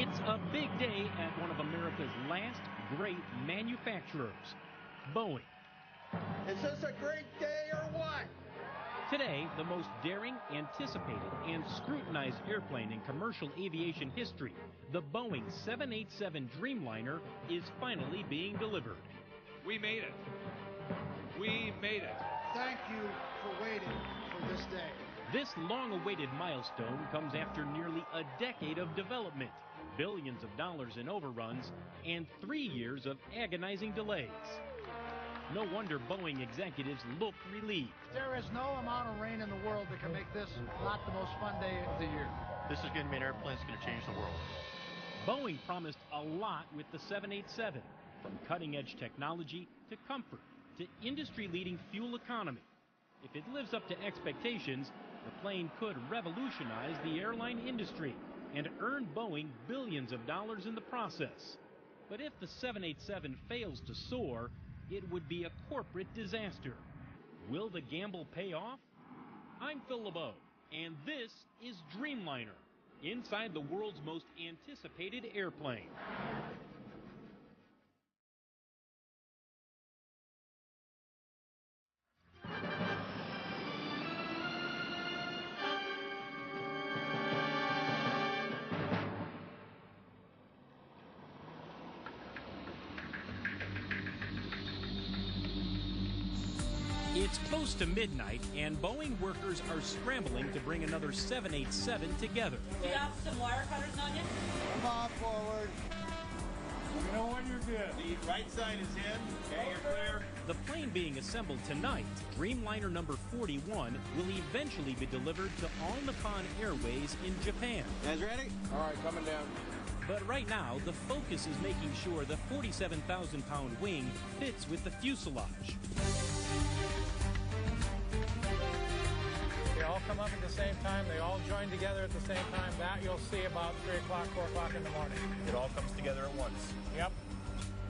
It's a big day at one of America's last great manufacturers, Boeing. Is this a great day or what? Today, the most daring, anticipated, and scrutinized airplane in commercial aviation history, the Boeing 787 Dreamliner, is finally being delivered. We made it. We made it. Thank you for waiting for this day. This long-awaited milestone comes after nearly a decade of development, billions of dollars in overruns, and 3 years of agonizing delays. No wonder Boeing executives look relieved. There is no amount of rain in the world that can make this not the most fun day of the year. This is going to be an airplane that's going to change the world. Boeing promised a lot with the 787, from cutting-edge technology to comfort to industry-leading fuel economy. If it lives up to expectations, the plane could revolutionize the airline industry and earn Boeing billions of dollars in the process. But if the 787 fails to soar, it would be a corporate disaster. Will the gamble pay off? I'm Phil LeBeau, and this is Dreamliner, inside the world's most anticipated airplane. It's close to midnight, and Boeing workers are scrambling to bring another 787 together. Do you have some wire cutters on you? Come on forward. You know when you're good. The right side is in. Okay, you're clear. The plane being assembled tonight, Dreamliner number 41, will eventually be delivered to All Nippon Airways in Japan. Guys ready? All right, coming down. But right now, the focus is making sure the 47,000-pound wing fits with the fuselage. They all come up at the same time. They all join together at the same time. That you'll see about 3 o'clock, 4 o'clock in the morning. It all comes together at once. Yep.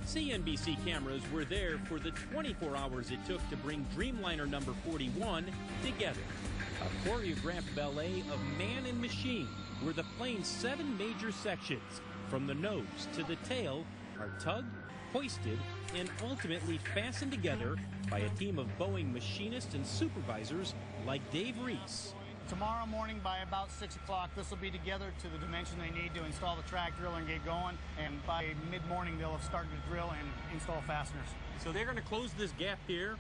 CNBC cameras were there for the 24 hours it took to bring Dreamliner number 41 together. A choreographed ballet of man and machine, where the plane's 7 major sections, from the nose to the tail, are tugged, hoisted, and ultimately fastened together by a team of Boeing machinists and supervisors like Dave Reese. Tomorrow morning by about 6 o'clock, this will be together to the dimension they need to install the track driller and get going. And by mid-morning, they'll have started to drill and install fasteners. So they're going to close this gap here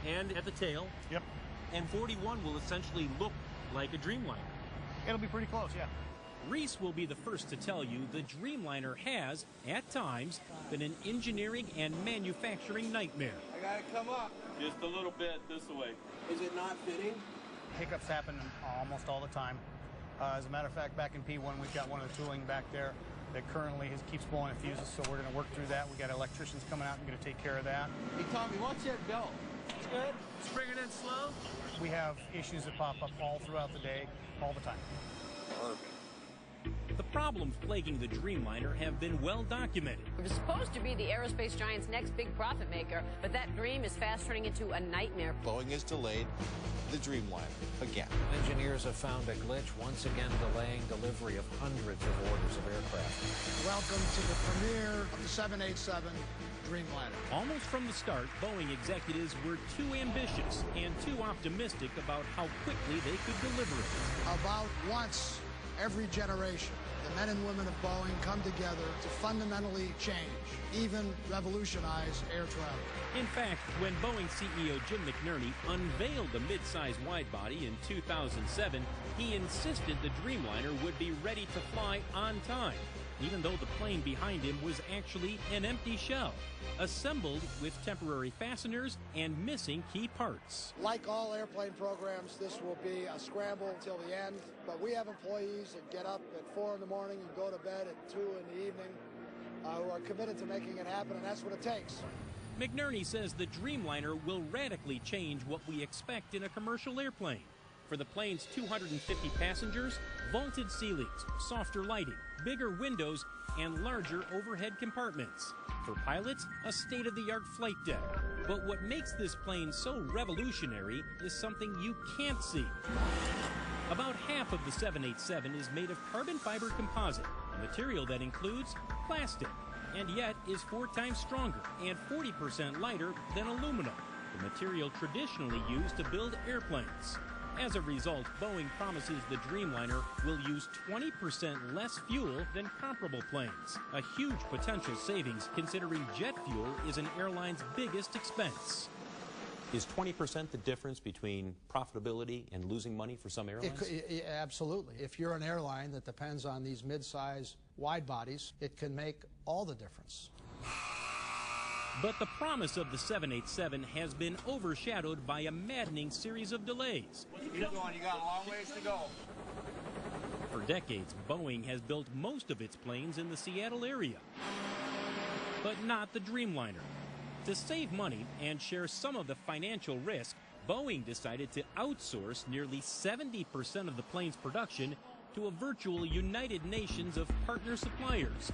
and at the tail. Yep. And 41 will essentially look like a Dreamliner. It'll be pretty close, yeah. Reese will be the first to tell you the Dreamliner has, at times, been an engineering and manufacturing nightmare. I gotta come up. Just a little bit this way. Is it not fitting? Hiccups happen almost all the time. As a matter of fact, back in P1, we've got one of the tooling back there that currently keeps blowing at fuses, so we're going to work through that. We've got electricians coming out and going to take care of that. Hey, Tommy, what's that belt? It's good. Just bring it in slow. We have issues that pop up all throughout the day, all the time. Perfect. The problems plaguing the Dreamliner have been well documented. It was supposed to be the aerospace giant's next big profit maker, but that dream is fast turning into a nightmare. Boeing has delayed the Dreamliner again. Engineers have found a glitch, once again delaying delivery of hundreds of orders of aircraft. Welcome to the premiere of the 787 Dreamliner. Almost from the start, Boeing executives were too ambitious and too optimistic about how quickly they could deliver it. About once every generation, the men and women of Boeing come together to fundamentally change, even revolutionize air travel. In fact, when Boeing CEO Jim McNerney unveiled the mid-size widebody in 2007, he insisted the Dreamliner would be ready to fly on time, even though the plane behind him was actually an empty shell, assembled with temporary fasteners and missing key parts. Like all airplane programs, this will be a scramble until the end, but we have employees that get up at 4 in the morning and go to bed at 2 in the evening who are committed to making it happen, and that's what it takes. McNerney says the Dreamliner will radically change what we expect in a commercial airplane. For the plane's 250 passengers, vaulted ceilings, softer lighting, bigger windows, and larger overhead compartments. For pilots, a state-of-the-art flight deck. But what makes this plane so revolutionary is something you can't see. About half of the 787 is made of carbon fiber composite, a material that includes plastic, and yet is 4 times stronger and 40% lighter than aluminum, the material traditionally used to build airplanes. As a result, Boeing promises the Dreamliner will use 20% less fuel than comparable planes, a huge potential savings considering jet fuel is an airline's biggest expense. Is 20% the difference between profitability and losing money for some airlines? Absolutely. If you're an airline that depends on these mid-size wide bodies, it can make all the difference. But the promise of the 787 has been overshadowed by a maddening series of delays. Keep going, you got a long ways to go. For decades, Boeing has built most of its planes in the Seattle area, but not the Dreamliner. To save money and share some of the financial risk, Boeing decided to outsource nearly 70% of the plane's production to a virtual United Nations of partner suppliers.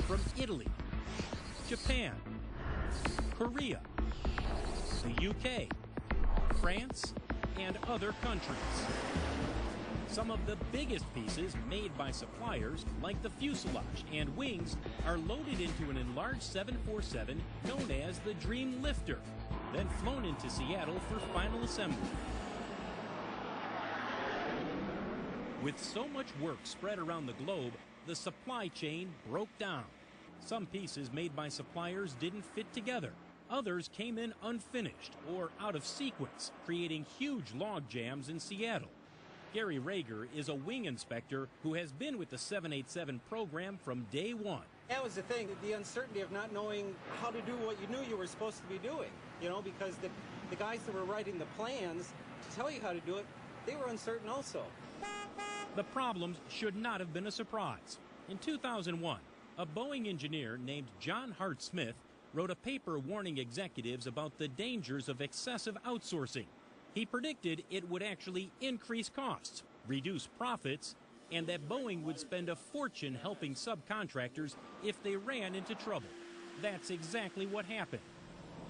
From Italy, Japan, Korea, the UK, France, and other countries. Some of the biggest pieces made by suppliers, like the fuselage and wings, are loaded into an enlarged 747 known as the Dream Lifter, then flown into Seattle for final assembly. With so much work spread around the globe, the supply chain broke down. Some pieces made by suppliers didn't fit together. Others came in unfinished or out of sequence, creating huge log jams in Seattle. Gary Rager is a wing inspector who has been with the 787 program from day one. That was the thing, the uncertainty of not knowing how to do what you knew you were supposed to be doing, you know, because the guys that were writing the plans to tell you how to do it, they were uncertain also. The problems should not have been a surprise. In 2001, a Boeing engineer named John Hart Smith wrote a paper warning executives about the dangers of excessive outsourcing. He predicted it would actually increase costs, reduce profits, and that Boeing would spend a fortune helping subcontractors if they ran into trouble. That's exactly what happened.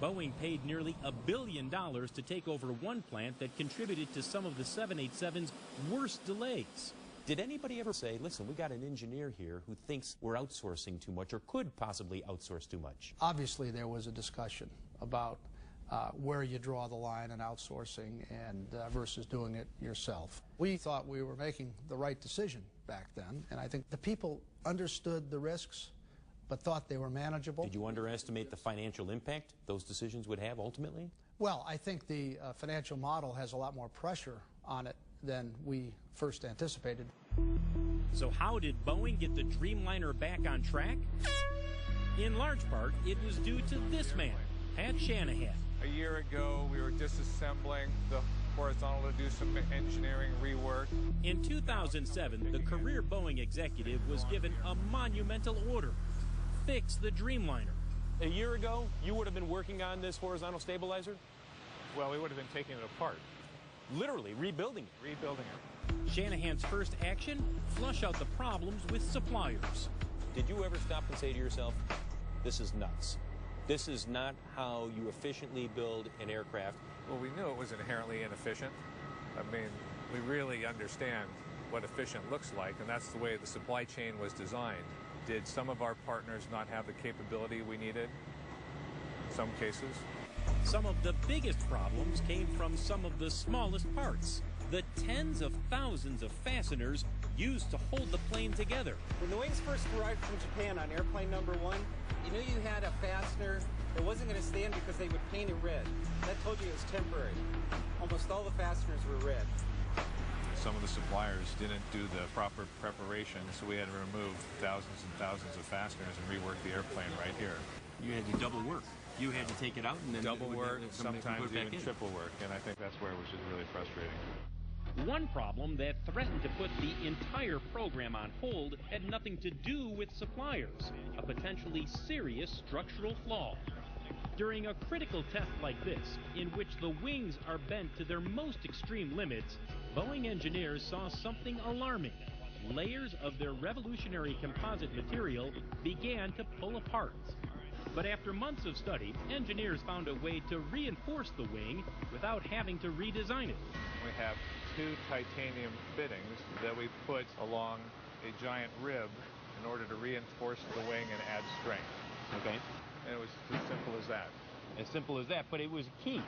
Boeing paid nearly $1 billion to take over one plant that contributed to some of the 787's worst delays. Did anybody ever say, listen, we got an engineer here who thinks we're outsourcing too much or could possibly outsource too much? Obviously, there was a discussion about where you draw the line in outsourcing and versus doing it yourself. We thought we were making the right decision back then, and I think the people understood the risks but thought they were manageable. Did you underestimate the financial impact those decisions would have ultimately? Well, I think the financial model has a lot more pressure on it than we first anticipated. So how did Boeing get the Dreamliner back on track? In large part, it was due to this man, Pat Shanahan. A year ago, we were disassembling the horizontal to do some engineering rework. In 2007, the career Boeing executive was given a monumental order: fix the Dreamliner. A year ago, you would have been working on this horizontal stabilizer? Well, we would have been taking it apart. Literally rebuilding it. Rebuilding it. Shanahan's first action: flush out the problems with suppliers. Did you ever stop and say to yourself, this is nuts? This is not how you efficiently build an aircraft. Well, we knew it was inherently inefficient. I mean, we really understand what efficient looks like, and that's the way the supply chain was designed. Did some of our partners not have the capability we needed? In some cases. Some of the biggest problems came from some of the smallest parts, the tens of thousands of fasteners used to hold the plane together. When the wings first arrived from Japan on airplane number 1, you knew you had a fastener that wasn't going to stand because they would paint it red. That told you it was temporary. Almost all the fasteners were red. Some of the suppliers didn't do the proper preparation, so we had to remove thousands and thousands of fasteners and rework the airplane right here. You had to double work. You had to take it out and then double work, sometimes even triple work, and I think that's where it was just really frustrating. One problem that threatened to put the entire program on hold had nothing to do with suppliers, a potentially serious structural flaw. During a critical test like this, in which the wings are bent to their most extreme limits, Boeing engineers saw something alarming. Layers of their revolutionary composite material began to pull apart. But after months of study, engineers found a way to reinforce the wing without having to redesign it. We have two titanium fittings that we put along a giant rib in order to reinforce the wing and add strength. Okay. And it was as simple as that. As simple as that, but it was key.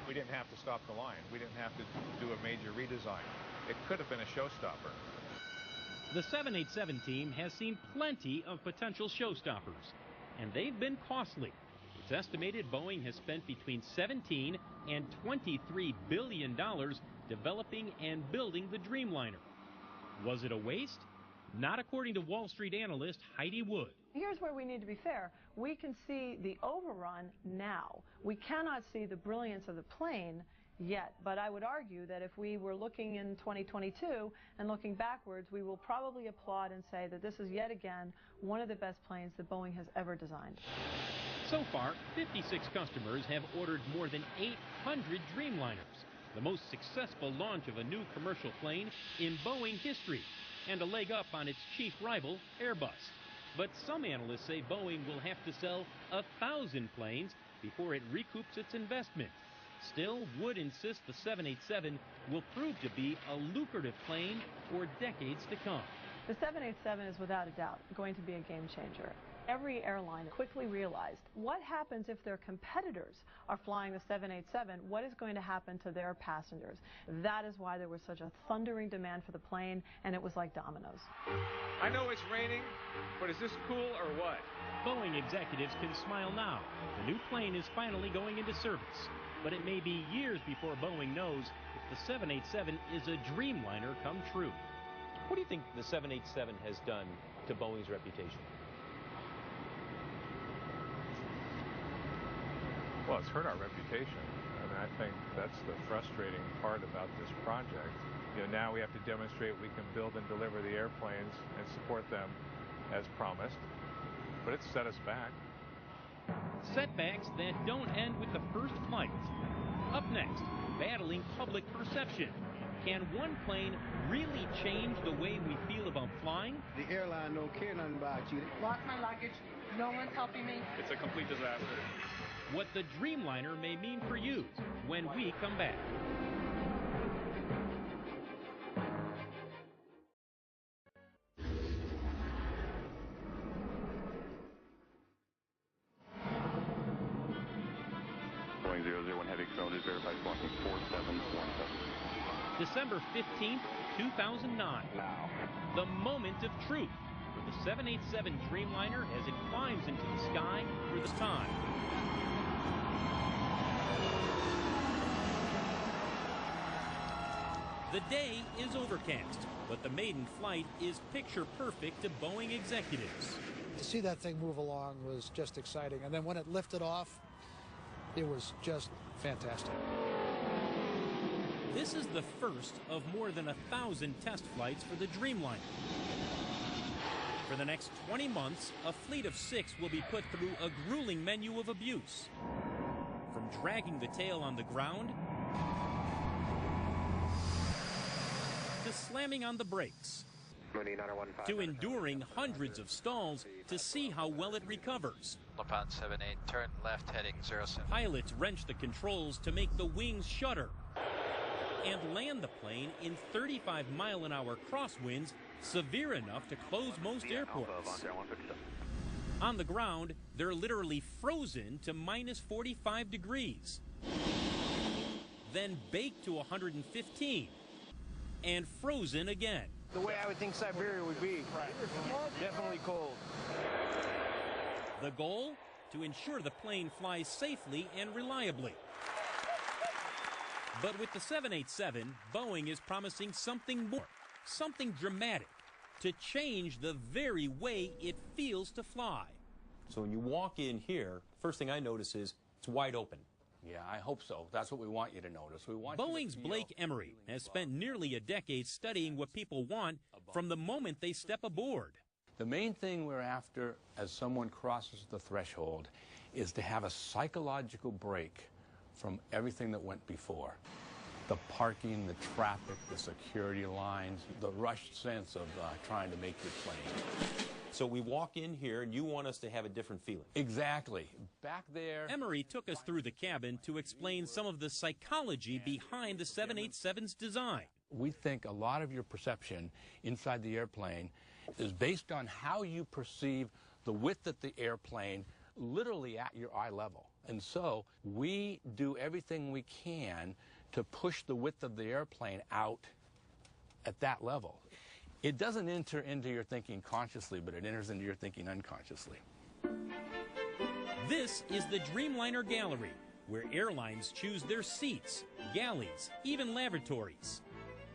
We didn't have to stop the line. We didn't have to do a major redesign. It could have been a showstopper. The 787 team has seen plenty of potential showstoppers, and they've been costly. It's estimated Boeing has spent between $17 and $23 billion developing and building the Dreamliner. Was it a waste? Not according to Wall Street analyst Heidi Wood. Here's where we need to be fair. We can see the overrun now. We cannot see the brilliance of the plane yet, but I would argue that if we were looking in 2022 and looking backwards, we will probably applaud and say that this is yet again one of the best planes that Boeing has ever designed. So far, 56 customers have ordered more than 800 Dreamliners, the most successful launch of a new commercial plane in Boeing history, and a leg up on its chief rival, Airbus. But some analysts say Boeing will have to sell 1,000 planes before it recoups its investment. Still, Wood insists the 787 will prove to be a lucrative plane for decades to come. The 787 is without a doubt going to be a game changer. Every airline quickly realized what happens if their competitors are flying the 787, what is going to happen to their passengers. That is why there was such a thundering demand for the plane, and it was like dominoes. I know it's raining, but is this cool or what? Boeing executives can smile now. The new plane is finally going into service. But it may be years before Boeing knows if the 787 is a Dreamliner come true. What do you think the 787 has done to Boeing's reputation? Well, it's hurt our reputation. I mean, I think that's the frustrating part about this project. You know, now we have to demonstrate we can build and deliver the airplanes and support them as promised. But it's set us back. Setbacks that don't end with the first flight. Up next, battling public perception. Can one plane really change the way we feel about flying? The airline don't care nothing about you. Lost my luggage. No one's helping me. It's a complete disaster. What the Dreamliner may mean for you when we come back. Boeing 001 Heavy acknowledges verified squawking 4717. December 15th, 2009. Now. The moment of truth for the 787 Dreamliner as it climbs into the sky for the time. The day is overcast, but the maiden flight is picture perfect to Boeing executives. To see that thing move along was just exciting. And then when it lifted off, it was just fantastic. This is the first of more than 1,000 test flights for the Dreamliner. For the next 20 months, a fleet of 6 will be put through a grueling menu of abuse. From dragging the tail on the ground to slamming on the brakes, to enduring hundreds of stalls to see how well it recovers. Upon 78, turn left heading 07. Pilots wrench the controls to make the wings shudder and land the plane in 35-mile-an-hour crosswinds severe enough to close most airports. On the ground, they're literally frozen to minus 45 degrees, then baked to 115, and frozen again. The way I would think Siberia would be. Definitely cold. The goal? To ensure the plane flies safely and reliably. But with the 787, Boeing is promising something more, something dramatic, to change the very way it feels to fly. So when you walk in here, first thing I notice is it's wide open. Yeah, I hope so. That's what we want you to notice. We want Boeing's Blake Emery has spent nearly a decade studying what people want from the moment they step aboard. The main thing we're after as someone crosses the threshold is to have a psychological break from everything that went before. The parking, the traffic, the security lines, the rushed sense of trying to make your plane. So we walk in here, and you want us to have a different feeling. Exactly. Back there... Emery took us through the cabin to explain some of the psychology behind the 787's design. We think a lot of your perception inside the airplane is based on how you perceive the width of the airplane literally at your eye level. And so we do everything we can to push the width of the airplane out at that level. It doesn't enter into your thinking consciously, but it enters into your thinking unconsciously. This is the Dreamliner Gallery, where airlines choose their seats, galleys, even lavatories.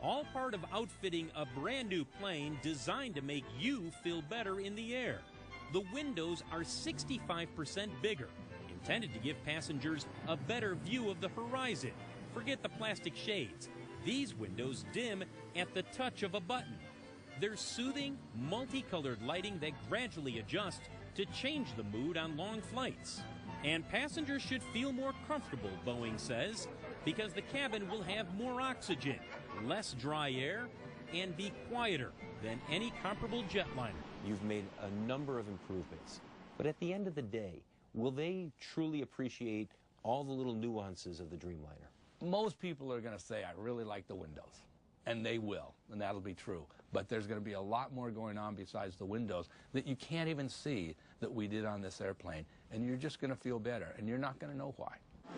All part of outfitting a brand new plane designed to make you feel better in the air. The windows are 65% bigger, intended to give passengers a better view of the horizon. Forget the plastic shades. These windows dim at the touch of a button. There's soothing, multicolored lighting that gradually adjusts to change the mood on long flights. And passengers should feel more comfortable, Boeing says, because the cabin will have more oxygen, less dry air, and be quieter than any comparable jetliner. You've made a number of improvements, but at the end of the day, will they truly appreciate all the little nuances of the Dreamliner? Most people are going to say, I really like the windows. And they will, and that'll be true. But there's going to be a lot more going on besides the windows that you can't even see that we did on this airplane. And you're just going to feel better, and you're not going to know why.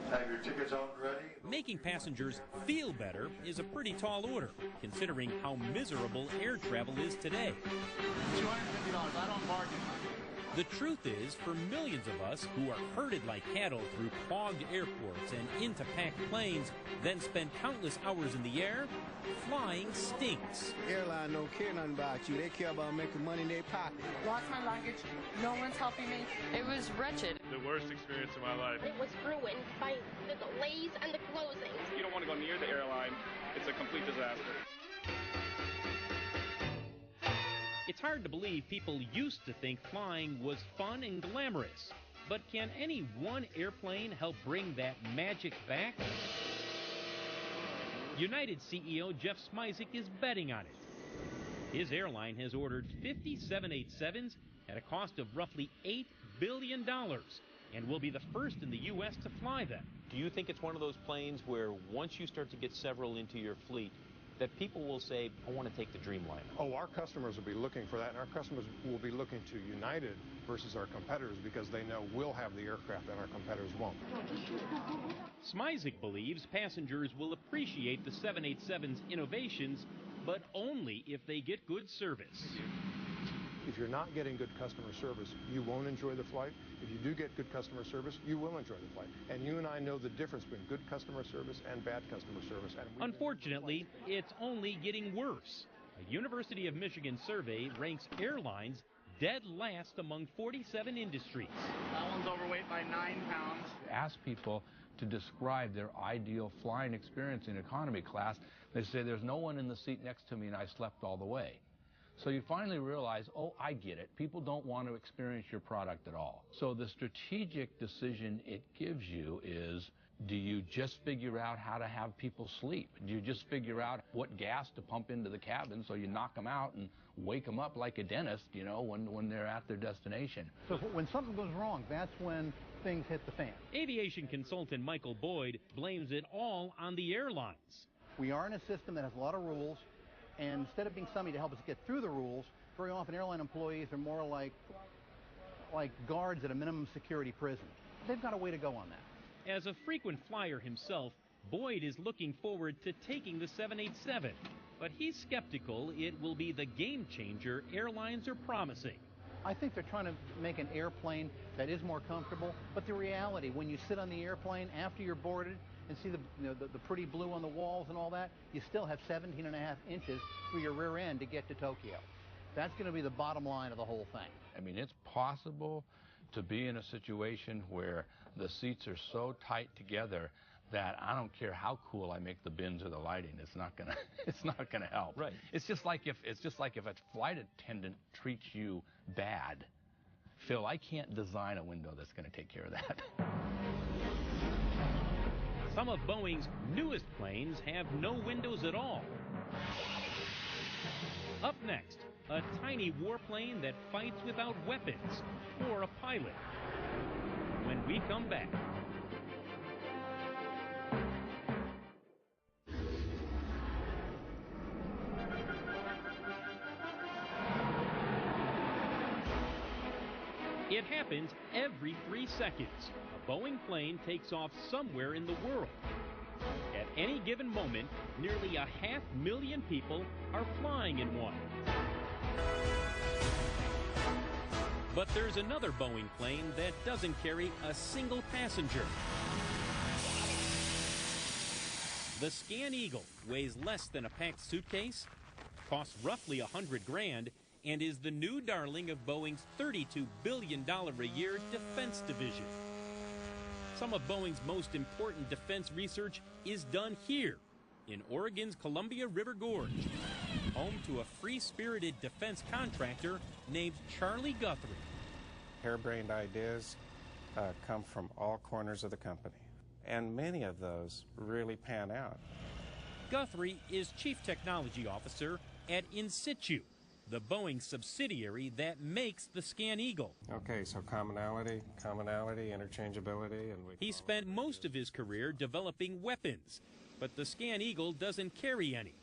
Have your tickets out ready? Making passengers feel better is a pretty tall order, considering how miserable air travel is today. $250 out on bargain. The truth is, for millions of us who are herded like cattle through clogged airports and into packed planes, then spend countless hours in the air, flying stinks. Airline don't care nothing about you. They care about making money in their pocket. Lost my luggage. No one's helping me. It was wretched. The worst experience of my life. It was ruined by the delays and the closings. You don't want to go near the airline. It's a complete disaster. It's hard to believe people used to think flying was fun and glamorous. But can any one airplane help bring that magic back? United CEO Jeff Smisek is betting on it. His airline has ordered 50 787s at a cost of roughly $8 billion and will be the first in the U.S. to fly them. Do you think it's one of those planes where once you start to get several into your fleet, that people will say, I want to take the Dreamliner? Oh, our customers will be looking for that, and our customers will be looking to United versus our competitors because they know we'll have the aircraft and our competitors won't. Smisek believes passengers will appreciate the 787's innovations, but only if they get good service. If you're not getting good customer service, you won't enjoy the flight. If you do get good customer service, you will enjoy the flight. And you and I know the difference between good customer service and bad customer service. And unfortunately, it's only getting worse. A University of Michigan survey ranks airlines dead last among 47 industries. That one's overweight by 9 pounds. Ask people to describe their ideal flying experience in economy class. They say, there's no one in the seat next to me and I slept all the way. So you finally realize, oh, I get it. People don't want to experience your product at all. So the strategic decision it gives you is, do you just figure out how to have people sleep? Do you just figure out what gas to pump into the cabin so you knock them out and wake them up like a dentist, you know, when they're at their destination? So when something goes wrong, that's when things hit the fan. Aviation consultant Michael Boyd blames it all on the airlines. We are in a system that has a lot of rules. And instead of being somebody to help us get through the rules, very often airline employees are more like guards at a minimum security prison. They've got a way to go on that. As a frequent flyer himself, Boyd is looking forward to taking the 787. But he's skeptical it will be the game changer airlines are promising. I think they're trying to make an airplane that is more comfortable. But the reality, when you sit on the airplane after you're boarded, and see the pretty blue on the walls and all that, you still have 17.5 inches through your rear end to get to Tokyo. That's going to be the bottom line of the whole thing. I mean, it's possible to be in a situation where the seats are so tight together that I don't care how cool I make the bins or the lighting, it's not gonna help. Right. It's just like if a flight attendant treats you bad. Phil, I can't design a window that's going to take care of that. Some of Boeing's newest planes have no windows at all. Up next, a tiny warplane that fights without weapons, or a pilot. When we come back. It happens every 3 seconds. A Boeing plane takes off somewhere in the world. At any given moment, nearly 500,000 people are flying in one. But there's another Boeing plane that doesn't carry a single passenger. The Scan Eagle weighs less than a packed suitcase, costs roughly $100,000, and is the new darling of Boeing's $32 billion a year defense division. Some of Boeing's most important defense research is done here in Oregon's Columbia River Gorge, home to a free-spirited defense contractor named Charlie Guthrie. Harebrained ideas come from all corners of the company, and many of those really pan out. Guthrie is Chief Technology Officer at In Situ, the Boeing subsidiary that makes the Scan Eagle. Okay, so commonality, interchangeability, and he spent most of his career developing weapons, but the Scan Eagle doesn't carry any.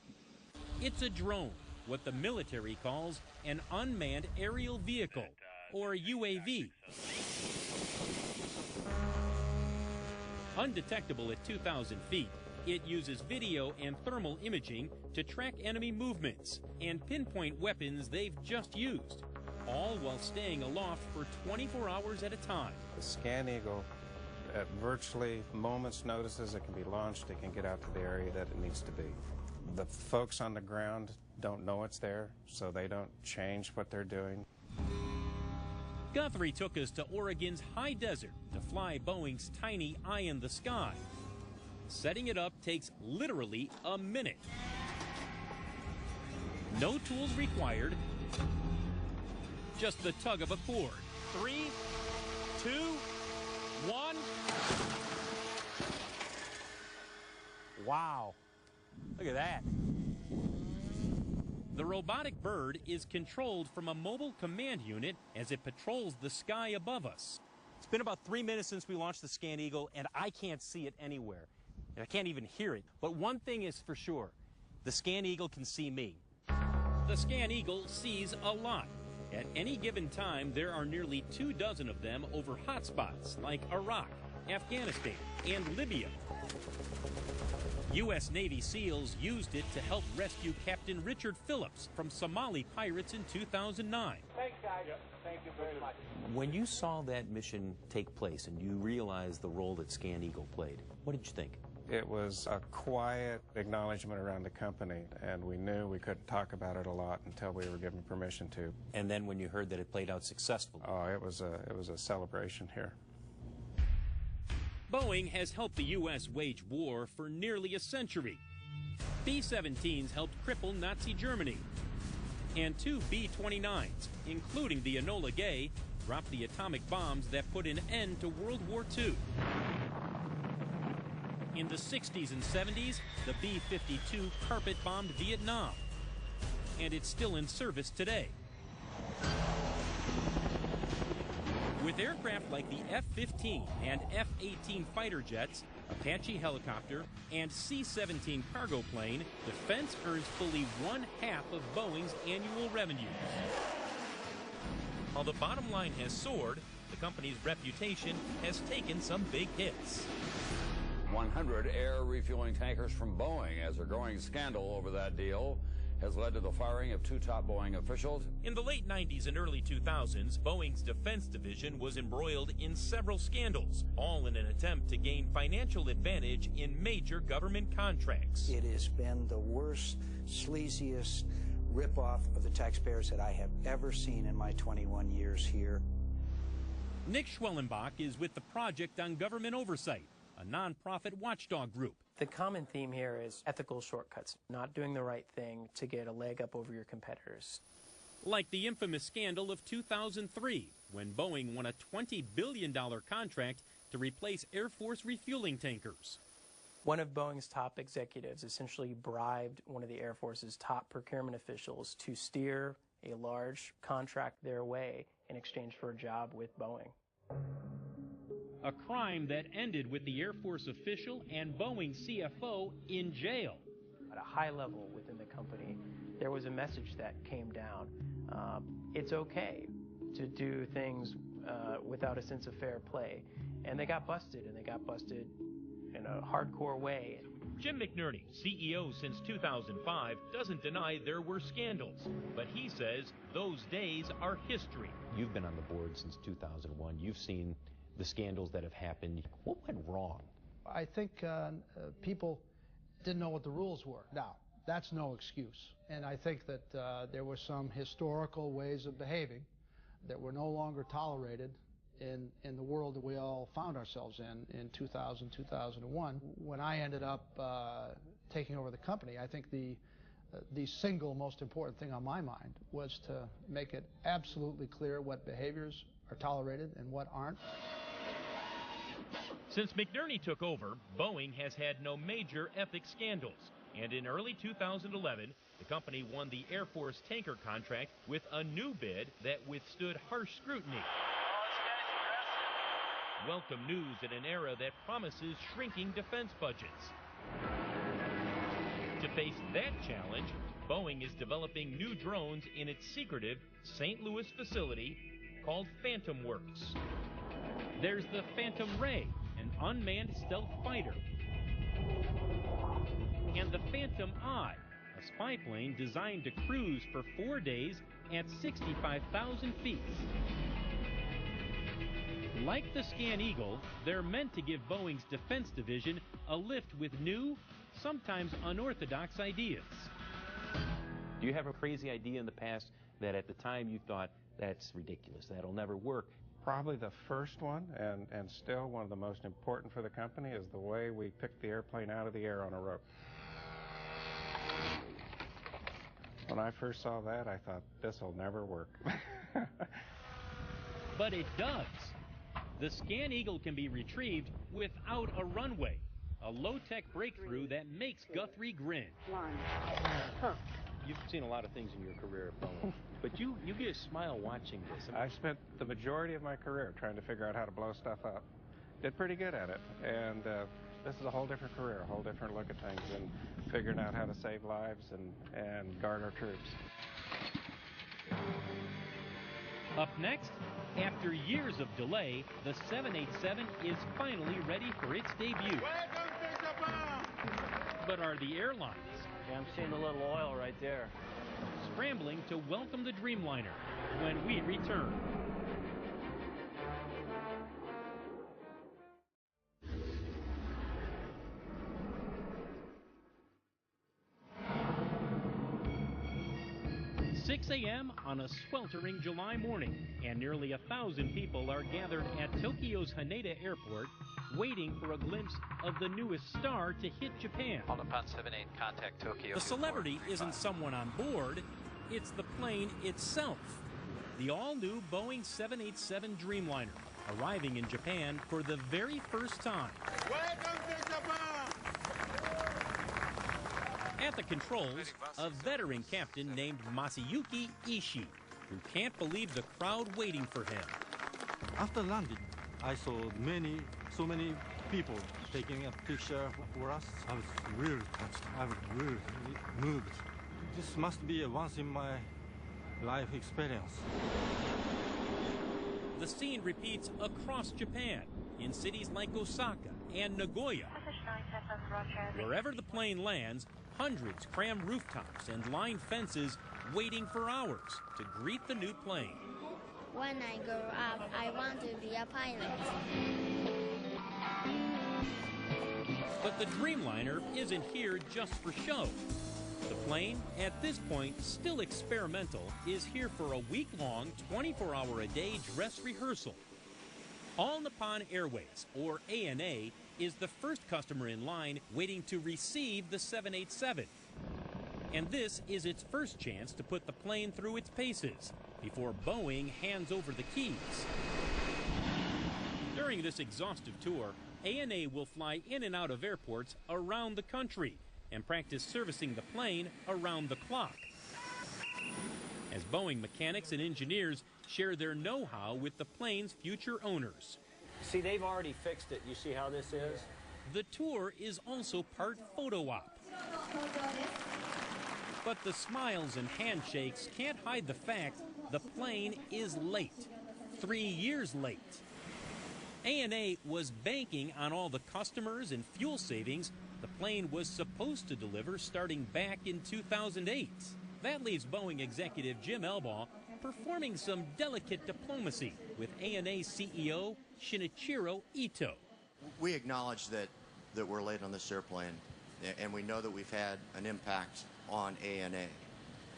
It's a drone, what the military calls an unmanned aerial vehicle, or UAV. Undetectable at 2,000 feet, it uses video and thermal imaging to track enemy movements and pinpoint weapons they've just used, all while staying aloft for 24 hours at a time. The Scan Eagle, at virtually moments' notices, it can be launched, it can get out to the area that it needs to be. The folks on the ground don't know it's there, so they don't change what they're doing. Guthrie took us to Oregon's high desert to fly Boeing's tiny eye in the sky. Setting it up takes literally a minute. No tools required, just the tug of a cord. 3, 2, 1. Wow, look at that. The robotic bird is controlled from a mobile command unit as it patrols the sky above us. It's been about 3 minutes since we launched the Scan Eagle, and I can't see it anywhere. And I can't even hear it. But one thing is for sure, the Scan Eagle can see me. The Scan Eagle sees a lot. At any given time, there are nearly 24 of them over hotspots like Iraq, Afghanistan, and Libya. U.S. Navy SEALs used it to help rescue Captain Richard Phillips from Somali pirates in 2009. Thanks, guys. Thank you very much. When you saw that mission take place and you realized the role that Scan Eagle played, what did you think? It was a quiet acknowledgement around the company, and we knew we couldn't talk about it a lot until we were given permission to. And then when you heard that it played out successfully? Oh, it was a celebration here. Boeing has helped the U.S. wage war for nearly a century. B-17s helped cripple Nazi Germany. And 2 B-29s, including the Enola Gay, dropped the atomic bombs that put an end to World War II. In the 60s and 70s, the B-52 carpet-bombed Vietnam. And it's still in service today. With aircraft like the F-15 and F-18 fighter jets, Apache helicopter, and C-17 cargo plane, defense earns fully 1/2 of Boeing's annual revenues. While the bottom line has soared, the company's reputation has taken some big hits. 100 air refueling tankers from Boeing, as a growing scandal over that deal has led to the firing of 2 top Boeing officials. In the late 90s and early 2000s, Boeing's defense division was embroiled in several scandals, all in an attempt to gain financial advantage in major government contracts. It has been the worst, sleaziest ripoff of the taxpayers that I have ever seen in my 21 years here. Nick Schwellenbach is with the Project on Government Oversight, a nonprofit watchdog group. The common theme here is ethical shortcuts, not doing the right thing to get a leg up over your competitors. Like the infamous scandal of 2003, when Boeing won a $20 billion contract to replace Air Force refueling tankers. One of Boeing's top executives essentially bribed one of the Air Force's top procurement officials to steer a large contract their way in exchange for a job with Boeing. A crime that ended with the Air Force official and Boeing CFO in jail. At a high level within the company, there was a message that came down. It's okay to do things without a sense of fair play. And they got busted in a hardcore way. Jim McNerney, CEO since 2005, doesn't deny there were scandals, but he says those days are history. You've been on the board since 2001. You've seen the scandals that have happened. What went wrong? I think people didn't know what the rules were. Now, that's no excuse. And I think that there were some historical ways of behaving that were no longer tolerated in the world that we all found ourselves in 2000, 2001. When I ended up taking over the company, I think the single most important thing on my mind was to make it absolutely clear what behaviors are tolerated and what aren't. Since McNerney took over, Boeing has had no major ethics scandals. And in early 2011, the company won the Air Force tanker contract with a new bid that withstood harsh scrutiny. Welcome news in an era that promises shrinking defense budgets. To face that challenge, Boeing is developing new drones in its secretive St. Louis facility called Phantom Works. There's the Phantom Ray, an unmanned stealth fighter. And the Phantom Eye, a spy plane designed to cruise for 4 days at 65,000 feet. Like the Scan Eagle, they're meant to give Boeing's defense division a lift with new, sometimes unorthodox ideas. Do you have a crazy idea in the past that at the time you thought, that's ridiculous, that'll never work? Probably the first one, and still one of the most important for the company, is the way we picked the airplane out of the air on a rope. When I first saw that, I thought, this will never work. But it does. The Scan Eagle can be retrieved without a runway, a low-tech breakthrough that makes Guthrie grin. You've seen a lot of things in your career, Boeing, but you get a smile watching this. I spent the majority of my career trying to figure out how to blow stuff up. Did pretty good at it, and this is a whole different career, a whole different look at things, and figuring out how to save lives and guard our troops. Up next, after years of delay, the 787 is finally ready for its debut. But are the airlines? Yeah, I'm seeing a little oil right there. Scrambling to welcome the Dreamliner when we return. "6 a.m. on a sweltering July morning, and nearly 1,000 people are gathered at Tokyo's Haneda Airport, waiting for a glimpse of the newest star to hit Japan. All upon 78, contact Tokyo. The celebrity isn't someone on board, it's the plane itself. The all-new Boeing 787 Dreamliner, arriving in Japan for the very first time. Welcome to Japan! At the controls, a veteran captain named Masayuki Ishii, who can't believe the crowd waiting for him. After landing, I saw so many people taking a picture for us. I was really touched. I was really moved. This must be a once in my life experience. The scene repeats across Japan, in cities like Osaka and Nagoya. Wherever the plane lands, hundreds cram rooftops and line fences, waiting for hours to greet the new plane. When I grow up, I want to be a pilot. But the Dreamliner isn't here just for show. The plane, at this point still experimental, is here for a week-long, 24-hour-a-day dress rehearsal. All Nippon Airways, or ANA, is the first customer in line waiting to receive the 787. And this is its first chance to put the plane through its paces before Boeing hands over the keys. During this exhaustive tour, ANA will fly in and out of airports around the country and practice servicing the plane around the clock, as Boeing mechanics and engineers share their know-how with the plane's future owners. See, they've already fixed it. You see how this is? The tour is also part photo op. But the smiles and handshakes can't hide the fact the plane is late. 3 years late. ANA was banking on all the customers and fuel savings the plane was supposed to deliver starting back in 2008. That leaves Boeing executive Jim Elbaugh performing some delicate diplomacy with ANA CEO Shinichiro Ito. We acknowledge that we're late on this airplane, and we know that we've had an impact on ANA.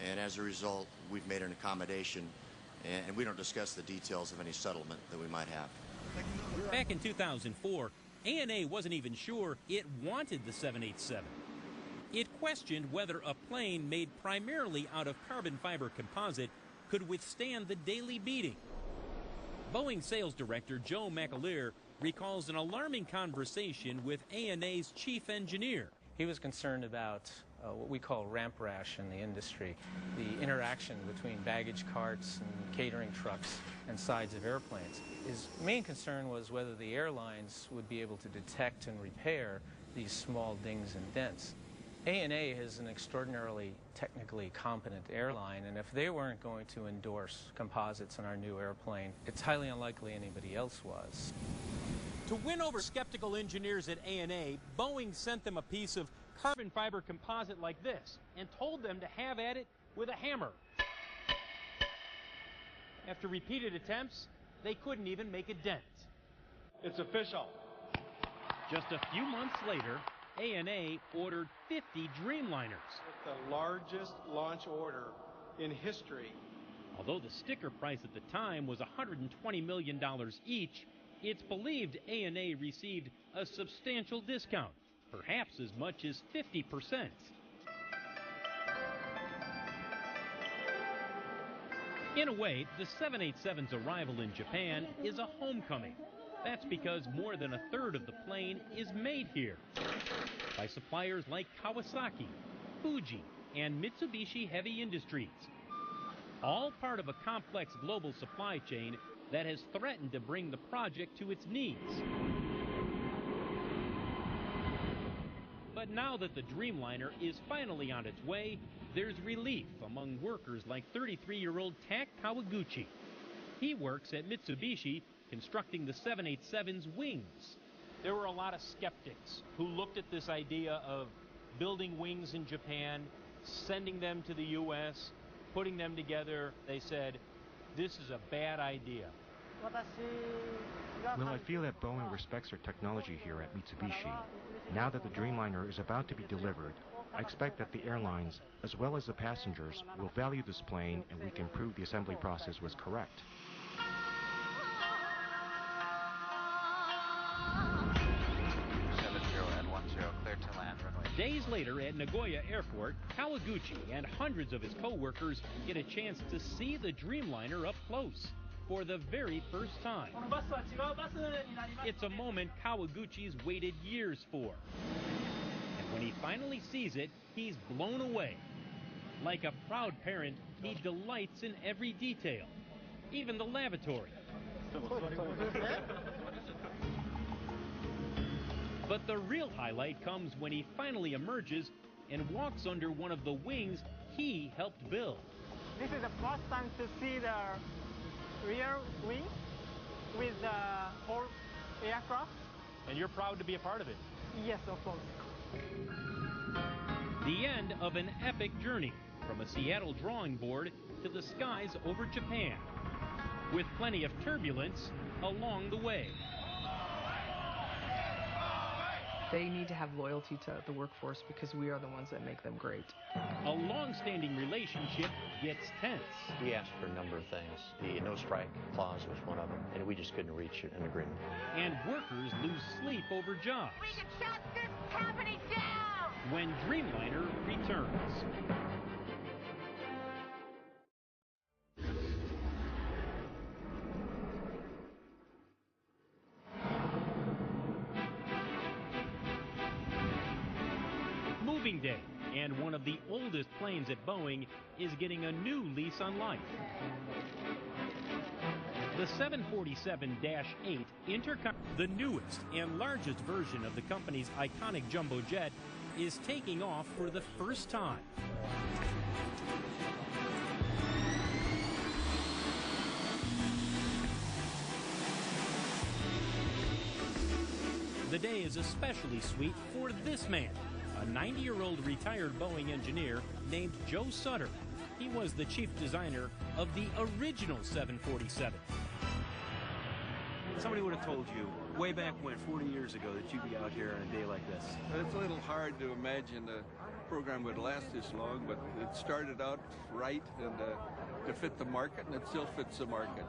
And as a result, we've made an accommodation, and we don't discuss the details of any settlement that we might have. Back in 2004, ANA wasn't even sure it wanted the 787. It questioned whether a plane made primarily out of carbon fiber composite could withstand the daily beating. Boeing sales director Joe McAleer recalls an alarming conversation with ANA's chief engineer. He was concerned about what we call ramp rash in the industry, the interaction between baggage carts and catering trucks and sides of airplanes. His main concern was whether the airlines would be able to detect and repair these small dings and dents. ANA is an extraordinarily technically competent airline, and if they weren't going to endorse composites in our new airplane, it's highly unlikely anybody else was. To win over skeptical engineers at ANA, Boeing sent them a piece of carbon fiber composite like this and told them to have at it with a hammer. After repeated attempts, they couldn't even make a dent. It's official. Just a few months later, ANA ordered 50 Dreamliners. The largest launch order in history. Although the sticker price at the time was $120 million each, it's believed ANA received a substantial discount, perhaps as much as 50%. In a way, the 787's arrival in Japan is a homecoming. That's because more than a third of the plane is made here by suppliers like Kawasaki, Fuji, and Mitsubishi Heavy Industries. All part of a complex global supply chain that has threatened to bring the project to its knees. But now that the Dreamliner is finally on its way, there's relief among workers like 33-year-old Tak Kawaguchi. He works at Mitsubishi constructing the 787's wings. There were a lot of skeptics who looked at this idea of building wings in Japan, sending them to the U.S., putting them together. They said, this is a bad idea. Well, I feel that Boeing respects our technology here at Mitsubishi. Now that the Dreamliner is about to be delivered, I expect that the airlines, as well as the passengers, will value this plane and we can prove the assembly process was correct. Days later at Nagoya Airport, Kawaguchi and hundreds of his co-workers get a chance to see the Dreamliner up close for the very first time. It's a moment Kawaguchi's waited years for. And when he finally sees it, he's blown away. Like a proud parent, he delights in every detail, even the lavatory. But the real highlight comes when he finally emerges and walks under one of the wings he helped build. This is the first time to see the rear wing with the whole aircraft. And you're proud to be a part of it? Yes, of course. The end of an epic journey from a Seattle drawing board to the skies over Japan, with plenty of turbulence along the way. They need to have loyalty to the workforce because we are the ones that make them great. A long-standing relationship gets tense. We asked for a number of things. The no-strike clause was one of them, and we just couldn't reach an agreement. And workers lose sleep over jobs. We can shut this company down! When Dreamliner returns. moving day, and one of the oldest planes at Boeing is getting a new lease on life. The 747-8 the newest and largest version of the company's iconic jumbo jet, is taking off for the first time. The day is especially sweet for this man, a 90-year-old retired Boeing engineer named Joe Sutter. He was the chief designer of the original 747. Somebody would have told you way back when, 40 years ago, that you'd be out here on a day like this. It's a little hard to imagine a program would last this long, but it started out right and to fit the market, and it still fits the market.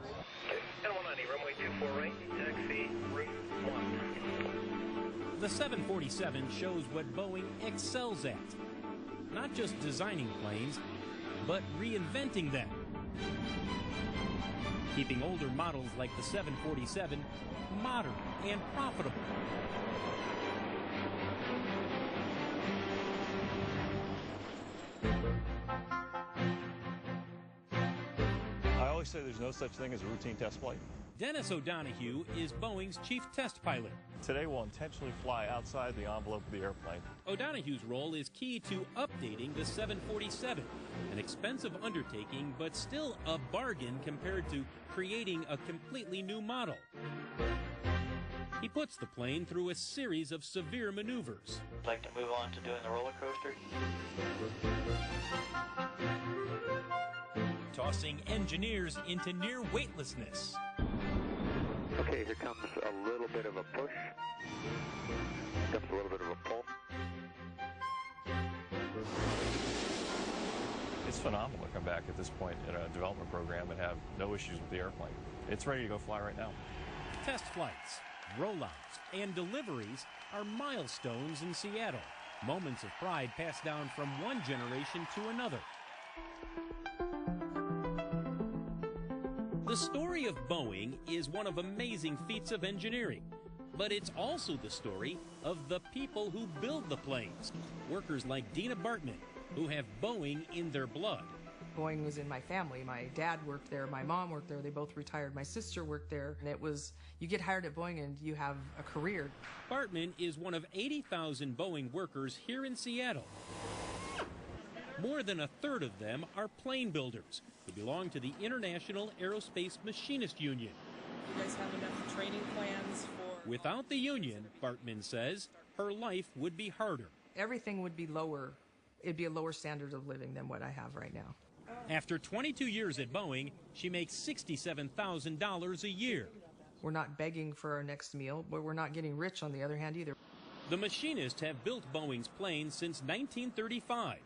L190, runway 24 right, taxi, route 1. The 747 shows what Boeing excels at. Not just designing planes, but reinventing them. Keeping older models like the 747 modern and profitable. I always say there's no such thing as a routine test flight. Dennis O'Donohue is Boeing's chief test pilot. Today we'll intentionally fly outside the envelope of the airplane. O'Donohue's role is key to updating the 747, an expensive undertaking, but still a bargain compared to creating a completely new model. He puts the plane through a series of severe maneuvers. I'd like to move on to doing the roller coaster. Tossing engineers into near weightlessness. Okay, here comes a little bit of a push. Comes a little bit of a pull. It's phenomenal to come back at this point in a development program and have no issues with the airplane. It's ready to go fly right now. Test flights, rollouts, and deliveries are milestones in Seattle. Moments of pride passed down from one generation to another. The story of Boeing is one of amazing feats of engineering, but it's also the story of the people who build the planes. Workers like Dina Bartman, who have Boeing in their blood. Boeing was in my family. My dad worked there, my mom worked there, they both retired. My sister worked there, and it was, you get hired at Boeing and you have a career. Bartman is one of 80,000 Boeing workers here in Seattle. More than a third of them are plane builders who belong to the International Aerospace Machinist Union. You guys have enough training plans for... Without the union, Bartman says, her life would be harder. Everything would be lower. It'd be a lower standard of living than what I have right now. After 22 years at Boeing, she makes $67,000 a year. We're not begging for our next meal, but we're not getting rich on the other hand either. The machinists have built Boeing's planes since 1935.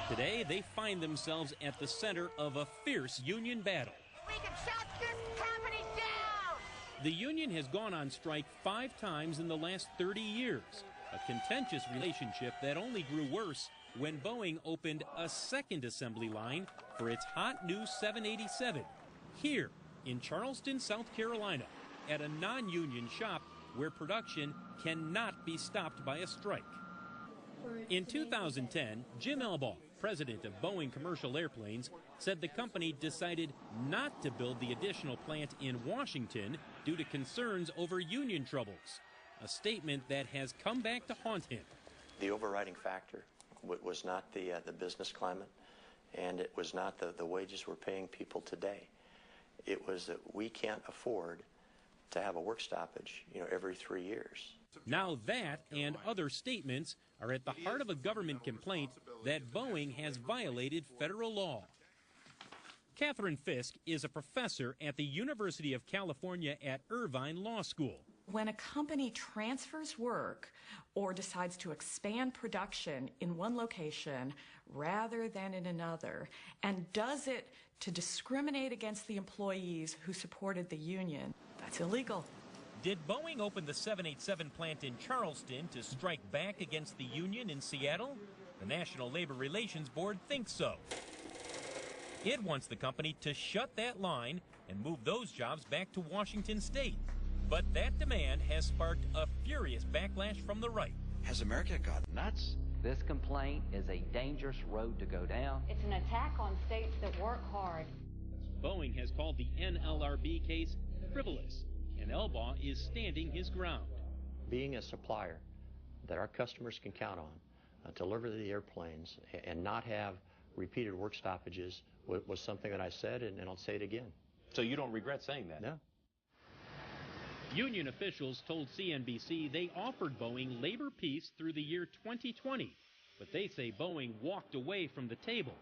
Today, they find themselves at the center of a fierce union battle. We can shut this company down! The union has gone on strike 5 times in the last 30 years, a contentious relationship that only grew worse when Boeing opened a second assembly line for its hot new 787 here in Charleston, South Carolina, at a non-union shop where production cannot be stopped by a strike. In 2010, Jim Elbaugh, president of Boeing Commercial Airplanes, said the company decided not to build the additional plant in Washington due to concerns over union troubles, a statement that has come back to haunt him. The overriding factor was not the business climate, and it was not the wages we're paying people today. It was that we can't afford to have a work stoppage, every 3 years. Now that and other statements are at the heart of a government complaint that Boeing has violated federal law. Catherine Fisk is a professor at the University of California at Irvine Law School. When a company transfers work or decides to expand production in one location rather than in another, and does it to discriminate against the employees who supported the union, that's illegal. Did Boeing open the 787 plant in Charleston to strike back against the union in Seattle? The National Labor Relations Board thinks so. It wants the company to shut that line and move those jobs back to Washington State. But that demand has sparked a furious backlash from the right. Has America gone nuts? This complaint is a dangerous road to go down. It's an attack on states that work hard. Boeing has called the NLRB case frivolous, and Elbaugh is standing his ground. Being a supplier that our customers can count on to deliver the airplanes and not have repeated work stoppages was something that I said, and I'll say it again. So you don't regret saying that? No. Union officials told CNBC they offered Boeing labor peace through the year 2020, but they say Boeing walked away from the table.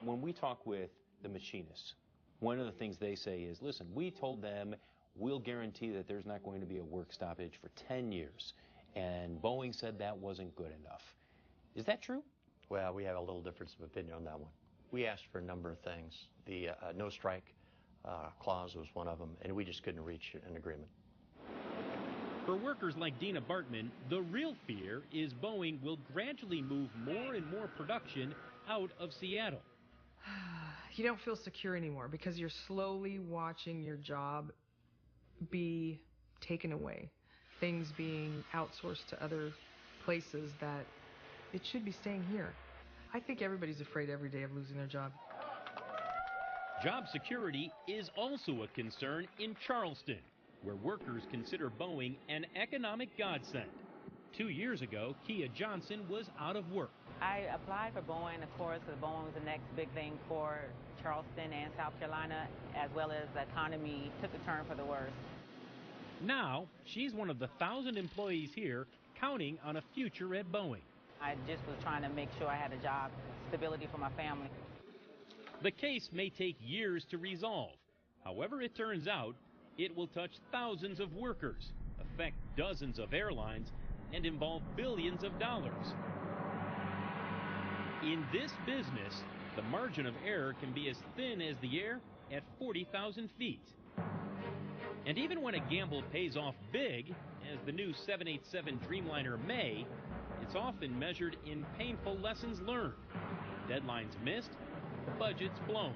When we talk with the machinists, one of the things they say is, listen, we told them we'll guarantee that there's not going to be a work stoppage for 10 years, and Boeing said that wasn't good enough. Is that true? Well, we have a little difference of opinion on that one. We asked for a number of things. The no strike clause was one of them, and we just couldn't reach an agreement. For workers like Dina Bartman, the real fear is Boeing will gradually move more and more production out of Seattle. You don't feel secure anymore because you're slowly watching your job be taken away. Things being outsourced to other places that it should be staying here. I think everybody's afraid every day of losing their job. Job security is also a concern in Charleston, where workers consider Boeing an economic godsend. 2 years ago, Kia Johnson was out of work. I applied for Boeing, of course, because Boeing was the next big thing for Charleston and South Carolina, as well as the economy took a turn for the worse. Now, she's one of the 1,000 employees here counting on a future at Boeing. I just was trying to make sure I had a job, stability for my family. The case may take years to resolve. However it turns out, it will touch thousands of workers, affect dozens of airlines, and involve billions of dollars. In this business, the margin of error can be as thin as the air at 40,000 feet. And even when a gamble pays off big, as the new 787 Dreamliner may, it's often measured in painful lessons learned, deadlines missed, budgets blown,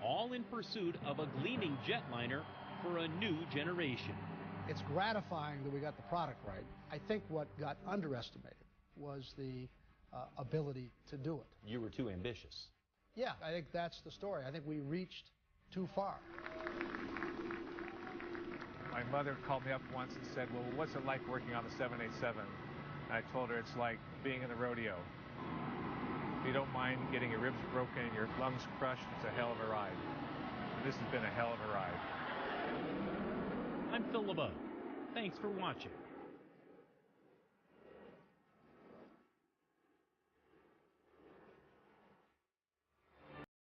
all in pursuit of a gleaming jetliner for a new generation. It's gratifying that we got the product right. I think what got underestimated was the ability to do it. You were too ambitious. Yeah, I think that's the story. I think we reached too far. My mother called me up once and said, well, what's it like working on the 787? And I told her it's like being in the rodeo. If you don't mind getting your ribs broken and your lungs crushed, it's a hell of a ride. And this has been a hell of a ride. I'm Phil LeBeau. Thanks for watching.